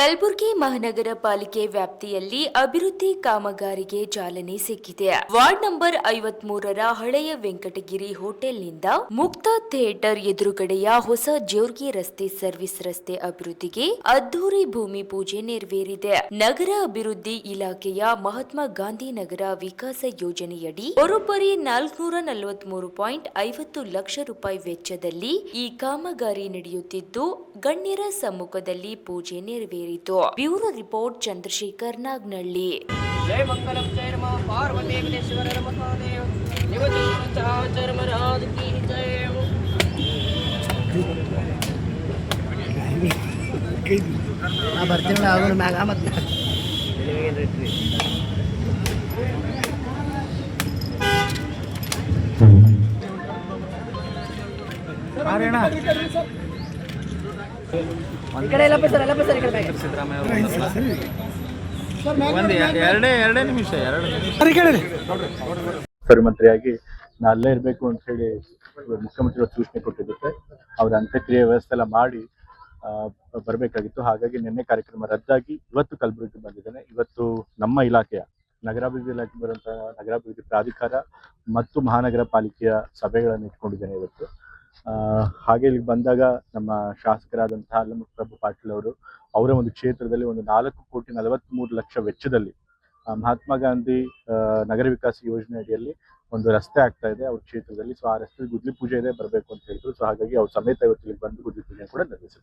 ಕಲಬುರಗಿ ಮಹಾನಗರ ಪಾಲಿಕೆ ವ್ಯಾಪ್ತಿಯಲ್ಲಿ ಅಭಿವೃದ್ಧಿ ಕಾಮಗಾರಿಗೆ ಚಾಲನೆ ಸಿಕ್ಕಿದೆ. ವಾರ್ಡ್ ನಂಬರ್ 53ರ ಹಳೆಯ ವೆಂಕಟಗಿರಿ ಹೋಟೆಲ್ನಿಂದ ಮುಕ್ತ ಥಿಯೇಟರ್ ಎದುರುಗಡೆಯ ಹೊಸ ಜೋರ್ಗಿ ರಸ್ತೆ ಸರ್ವಿಸ್ ರಸ್ತೆ ಅಭಿವೃದ್ಧಿಗೆ ಅದ್ದೂರಿ ಭೂಮಿ ಪೂಜೆ ನೆರವೇರಿದೆ. ನಗರ ಅಭಿವೃದ್ಧಿ ಇಲಾಖೆಯ ಮಹಾತ್ಮ ಗಾಂಧಿ ನಗರ ವಿಕಾಸ ಯೋಜನೆಯಡಿ ಬರೋಬ್ಬರಿ 443.50 ಲಕ್ಷ ರೂಪಾಯಿ ವೆಚ್ಚದಲ್ಲಿ ಈ ಕಾಮಗಾರಿ ನಡೆಯುತ್ತಿದ್ದು, ಗಣ್ಯರ ಸಮ್ಮುಖದಲ್ಲಿ ಪೂಜೆ ನೆರವೇರಿತು. Bureau report Chandrashekhar Nagnalli. जय मंगलम जय रमा पार्वती विनेश्वर महादेव निवजी चाचर महाराज की जय. ನಾ ಬರ್ತೀನಿ ಅವನು ಮ್ಯಾಗ ಮತ್ತೆ ಈ ಕಡೆ ಎಲ್ಲ ಸರ್ ಈ ಕಡೆ ಎರಡೇ ನಿಮಿಷ ಮುಖ್ಯಮಂತ್ರಿಯಾಗಿ ನಾ ಅಲ್ಲೇ ಇರಬೇಕು ಅಂತ ಹೇಳಿ ಮುಖ್ಯಮಂತ್ರಿಗಳು ಸೂಚನೆ ಕೊಟ್ಟಿದ್ದಕ್ಕೆ ಅವ್ರ ಅಂತ್ಯಕ್ರಿಯೆ ವ್ಯವಸ್ಥೆ ಎಲ್ಲ ಮಾಡಿ ಬರಬೇಕಾಗಿತ್ತು. ಹಾಗಾಗಿ ನಿನ್ನೆ ಕಾರ್ಯಕ್ರಮ ರದ್ದಾಗಿ ಇವತ್ತು ಕಲಬುರಗಿ ಬಂದಿದ್ದೇನೆ. ಇವತ್ತು ನಮ್ಮ ಇಲಾಖೆಯ ನಗರಾಭಿವೃದ್ಧಿ ಇಲಾಖೆ ಬರುವಂತಹ ನಗರಾಭಿವೃದ್ಧಿ ಪ್ರಾಧಿಕಾರ ಮತ್ತು ಮಹಾನಗರ ಪಾಲಿಕೆಯ ಸಭೆಗಳನ್ನು ಇಟ್ಕೊಂಡಿದ್ದೇನೆ ಇವತ್ತು. ಹಾಗೆ ಇಲ್ಲಿಗೆ ಬಂದಾಗ ನಮ್ಮ ಶಾಸಕರಾದಂತಹ ಅಲ್ಲಮಪ್ರಭು ಪಾಟೀಲ್ ಅವರು ಅವರ ಒಂದು ಕ್ಷೇತ್ರದಲ್ಲಿ ಒಂದು 4,43,00,000 ವೆಚ್ಚದಲ್ಲಿ ಮಹಾತ್ಮ ಗಾಂಧಿ ನಗರ ವಿಕಾಸ ಯೋಜನೆ ಅಡಿಯಲ್ಲಿ ಒಂದು ರಸ್ತೆ ಆಗ್ತಾ ಇದೆ ಅವ್ರ ಕ್ಷೇತ್ರದಲ್ಲಿ. ಸೊ ಆ ರಸ್ತೆ ಗುದ್ಲಿ ಪೂಜೆ ಇದೆ, ಬರಬೇಕು ಅಂತ ಹೇಳಿದ್ರು. ಸೊ ಹಾಗಾಗಿ ಅವ್ರ ಸಮೇತ ಇವತ್ತು ಬಂದು ಗುದ್ಲಿ ಪೂಜೆ ಕೂಡ ನಡೆಸಿದ್ರು.